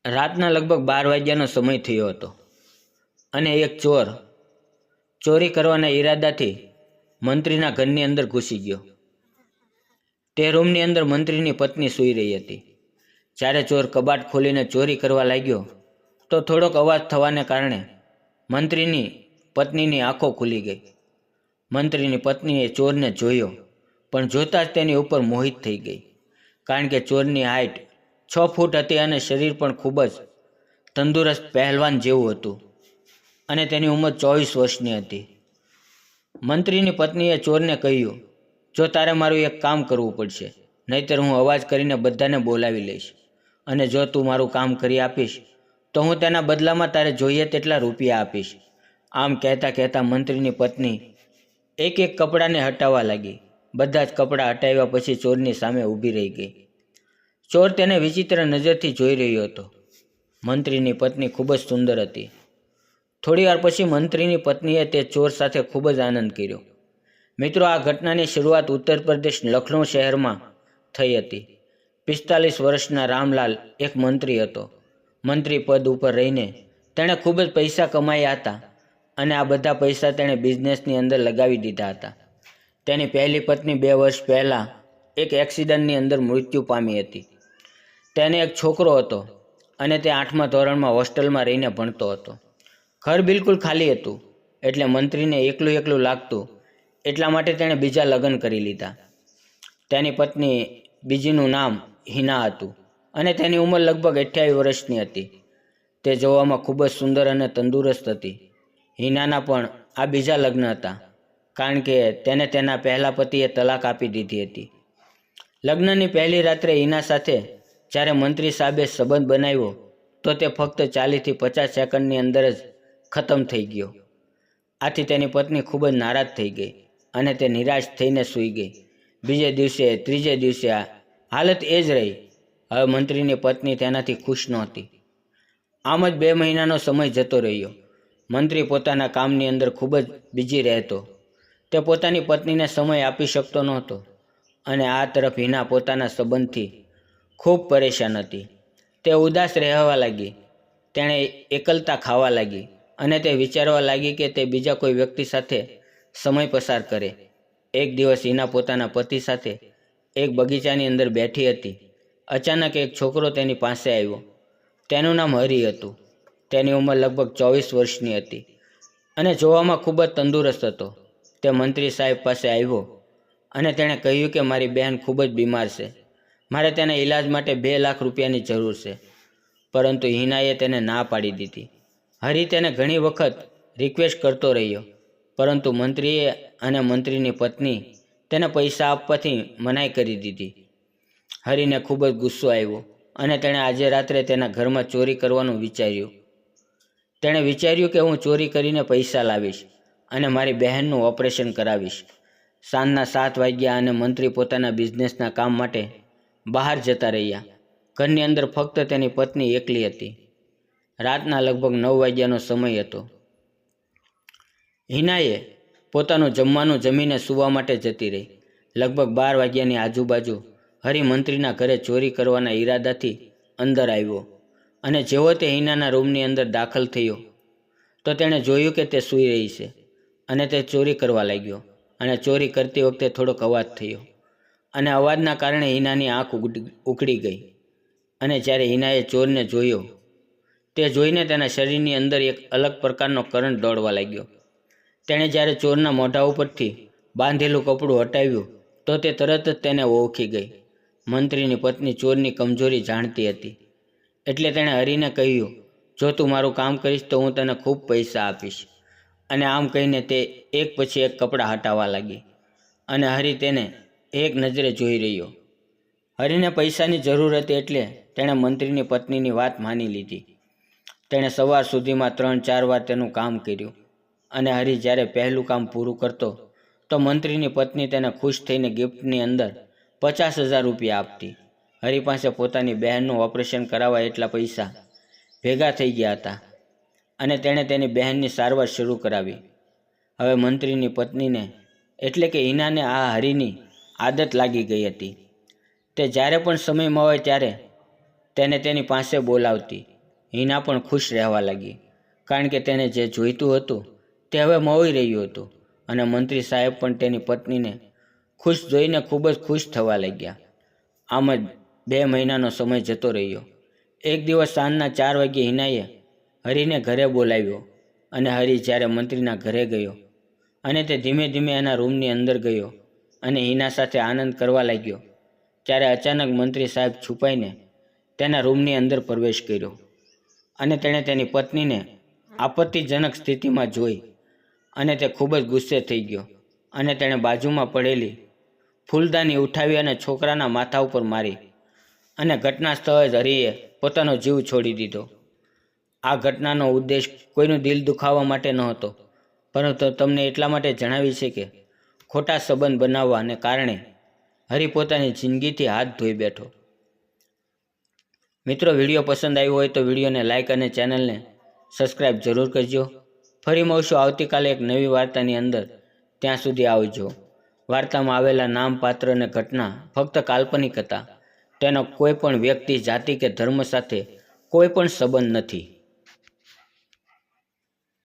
રાતના લગભગ 12 વાગ્યાનો સમય થયો હતો અને એક ચોર ચોરી કરવાના ઈરાદાથી મંત્રીના ઘરની અંદર ઘૂસી ગયો. તે રૂમની અંદર મંત્રીની પત્ની સૂઈ રહી હતી. જ્યારે ચોર કબાટ ખોલીને ચોરી કરવા લાગ્યો તો થોડોક અવાજ થવાને કારણે મંત્રીની પત્નીની આંખો ખુલી ગઈ. મંત્રીની પત્નીએ ચોરને જોયો, પણ જોતાં જ તેની ઉપર મોહિત થઈ ગઈ, કારણ કે ચોરની હાઇટ 6 ફૂટ હતી અને શરીર પણ ખૂબ જ તંદુરસ્ત પહેલવાન જેવું હતું અને તેની ઉંમર 24 વર્ષની હતી. મંત્રીની પત્નીએ ચોરને કહ્યું, જો તારે મારું એક કામ કરવું પડશે, નહીંતર હું અવાજ કરીને બધાને બોલાવી લઈશ, અને જો તું મારું કામ કરી આપીશ તો હું તેના બદલામાં તારે જોઈએ તેટલા રૂપિયા આપીશ. આમ કહેતા કહેતા મંત્રીની પત્ની એક એક કપડાને હટાવવા લાગી. બધા જ કપડાં હટાવ્યા પછી ચોરની સામે ઊભી રહી ગઈ. ચોર તેને વિચિત્ર નજરથી જોઈ રહ્યો હતો. મંત્રીની પત્ની ખૂબ જ સુંદર હતી. થોડી વાર પછી મંત્રીની પત્નીએ તે ચોર સાથે ખૂબ જ આનંદ કર્યો. મિત્રો, આ ઘટનાની શરૂઆત ઉત્તર પ્રદેશ લખનૌ શહેરમાં થઈ હતી. 45 વર્ષના રામલાલ એક મંત્રી હતો. મંત્રી પદ ઉપર રહીને તેણે ખૂબ જ પૈસા કમાયા હતા અને આ બધા પૈસા તેણે બિઝનેસની અંદર લગાવી દીધા હતા. તેની પહેલી પત્ની 2 વર્ષ પહેલાં એક એક્સિડન્ટની અંદર મૃત્યુ પામી હતી. તેને એક છોકરો હતો અને તે 8મા ધોરણમાં હોસ્ટેલમાં રહીને ભણતો હતો. ઘર બિલકુલ ખાલી હતું, એટલે મંત્રીને એકલું એકલું લાગતું, એટલા માટે તેણે બીજા લગ્ન કરી લીધા. તેની પત્ની બીજીનું નામ હિના હતું અને તેની ઉંમર લગભગ 28 વર્ષની હતી. તે જોવામાં ખૂબ જ સુંદર અને તંદુરસ્ત હતી. હિનાના પણ આ બીજા લગ્ન હતા, કારણ કે તેને તેના પહેલા પતિએ તલાક આપી દીધી હતી. લગ્નની પહેલી રાત્રે હિના સાથે જ્યારે મંત્રી સાહેબે સંબંધ બનાવ્યો તો તે ફક્ત 40 થી 50 સેકન્ડની અંદર જ ખતમ થઈ ગયો. આથી તેની પત્ની ખૂબ જ નારાજ થઈ ગઈ અને તે નિરાશ થઈને સૂઈ ગઈ. બીજે દિવસે, ત્રીજે દિવસે હાલત એ જ રહી. હવે મંત્રીની પત્ની તેનાથી ખુશ નહોતી. આમ જ 2 મહિનાનો સમય જતો રહ્યો. મંત્રી પોતાના કામની અંદર ખૂબ જ બિઝી રહેતો. તે પોતાની પત્નીને સમય આપી શકતો નહોતો અને આ તરફ હિના પોતાના સંબંધથી ખૂબ પરેશાન હતી. તે ઉદાસ રહેવા લાગી. તેણે એકલતા ખાવા લાગી અને તે વિચારવા લાગી કે તે બીજા કોઈ વ્યક્તિ સાથે સમય પસાર કરે. એક દિવસ હિના પોતાના પતિ સાથે એક બગીચાની અંદર બેઠી હતી. અચાનક એક છોકરો તેની પાસે આવ્યો. તેનું નામ હરી હતું. તેની ઉંમર લગભગ 24 વર્ષની હતી અને જોવામાં ખૂબ જ તંદુરસ્ત હતો. તે મંત્રી સાહેબ પાસે આવ્યો અને તેણે કહ્યું કે મારી બહેન ખૂબ જ બીમાર છે. મારે તેના ઈલાજ માટે 2 લાખ રૂપિયાની જરૂર છે. પરંતુ હિનાએ તેને ના પાડી દીધી. હરી તેને ઘણી વખત રિક્વેસ્ટ કરતો રહ્યો, પરંતુ મંત્રીએ અને મંત્રીની પત્ની તેને પૈસા આપવાથી મનાઈ કરી દીધી. હરીને ખૂબ જ ગુસ્સો આવ્યો અને તેણે આજે રાત્રે તેના ઘરમાં ચોરી કરવાનું વિચાર્યું. તેણે વિચાર્યું કે હું ચોરી કરીને પૈસા લાવીશ અને મારી બહેનનું ઓપરેશન કરાવીશ. સાંજના 7 વાગ્યા અને મંત્રી પોતાના બિઝનેસના કામ માટે બહાર જતા રહ્યા. ઘરની અંદર ફક્ત તેની પત્ની એકલી હતી. રાતના લગભગ 9 વાગ્યાનો સમય હતો. હિનાએ પોતાનું જમવાનું જમીને સૂવા માટે જતી રહી. લગભગ 12 વાગ્યાની આજુબાજુ હરી મંત્રીના ઘરે ચોરી કરવાના ઈરાદાથી અંદર આવ્યો અને જેવો તે હિનાના રૂમની અંદર દાખલ થયો તો તેણે જોયું કે તે સૂઈ રહી છે અને તે ચોરી કરવા લાગ્યો. અને ચોરી કરતી વખતે થોડોક અવાજ થયો અને અવાજના કારણે હિનાની આંખ ઉકળી ગઈ. અને જ્યારે હિનાએ ચોરને જોયો, તે જોઈને તેના શરીરની અંદર એક અલગ પ્રકારનો કરંટ દોડવા લાગ્યો. તેણે જ્યારે ચોરના મોઢા ઉપરથી બાંધેલું કપડું હટાવ્યું તો તે તરત જ તેને ઓળખી ગઈ. મંત્રીની પત્ની ચોરની કમજોરી જાણતી હતી, એટલે તેણે હરીને કહ્યું, જો તું મારું કામ કરીશ તો હું તને ખૂબ પૈસા આપીશ. અને આમ કહીને તે એક પછી એક કપડાં હટાવવા લાગી અને હરી તેને એક નજરે જોઈ રહ્યો. હરીને પૈસાની જરૂર હતી એટલે તેણે મંત્રીની પત્નીની વાત માની લીધી. તેણે સવાર સુધીમાં 3-4 વાર તેનું કામ કર્યું અને હરી જ્યારે પહેલું કામ પૂરું કરતો તો મંત્રીની પત્ની તેને ખુશ થઈને ગિફ્ટની અંદર 50,000 રૂપિયા આપતી. હરી પાસે પોતાની બહેનનું ઓપરેશન કરાવવા એટલા પૈસા ભેગા થઈ ગયા હતા અને તેણે તેની બહેનની સારવાર શરૂ કરાવી. હવે મંત્રીની પત્નીને એટલે કે હિનાને આ હરીની આદત લાગી ગઈ હતી. તે જ્યારે પણ સમય મળે ત્યારે તેને તેની પાસે બોલાવતી હિના પણ ખુશ રહેવા લાગી, કારણ કે તેને જે જોઈતું હતું તે હવે મળી રહ્યું હતું અને મંત્રી સાહેબ પણ તેની પત્નીને ખુશ જોઈને ખૂબ જ ખુશ થવા લાગ્યા. આમ જ 2 મહિનાનો સમય જતો રહ્યો. એક દિવસ સાંજના 4 વાગ્યે હિનાએ હરિને ઘરે બોલાવ્યો અને હરિ જ્યારે મંત્રીના ઘરે ગયો અને તે ધીમે ધીમે એના રૂમની અંદર ગયો અને હિના સાથે આનંદ કરવા લાગ્યો, ત્યારે અચાનક મંત્રી સાહેબ છુપાઈને તેના રૂમની અંદર પ્રવેશ કર્યો અને તેણે તેની પત્નીને આપત્તિજનક સ્થિતિમાં જોઈ અને તે ખૂબ જ ગુસ્સે થઈ ગયો અને તેણે બાજુમાં પડેલી ફૂલદાની ઉઠાવી અને છોકરાના માથા ઉપર મારી અને ઘટના સ્થળે જ હરિએ પોતાનો જીવ છોડી દીધો. આ ઘટનાનો ઉદ્દેશ કોઈનું દિલ દુખાવવા માટે નહોતો, પરંતુ તમને એટલા માટે જણાવી છે કે ખોટા સંબંધ બનાવવાને કારણે હરિ પોતાની જિંદગીથી હાથ ધોઈ બેઠો. મિત્રો, વિડીયો પસંદ આવ્યો હોય તો વિડીયોને લાઇક અને ચેનલને સબસ્ક્રાઈબ જરૂર કરજો. ફરી મળશું આવતીકાલે એક નવી વાર્તાની અંદર. ત્યાં સુધી આવજો. વાર્તામાં આવેલા નામ, પાત્ર અને ઘટના ફક્ત કાલ્પનિક હતા. તેનો કોઈ પણ વ્યક્તિ, જાતિ કે ધર્મ સાથે કોઈ પણ સંબંધ નથી.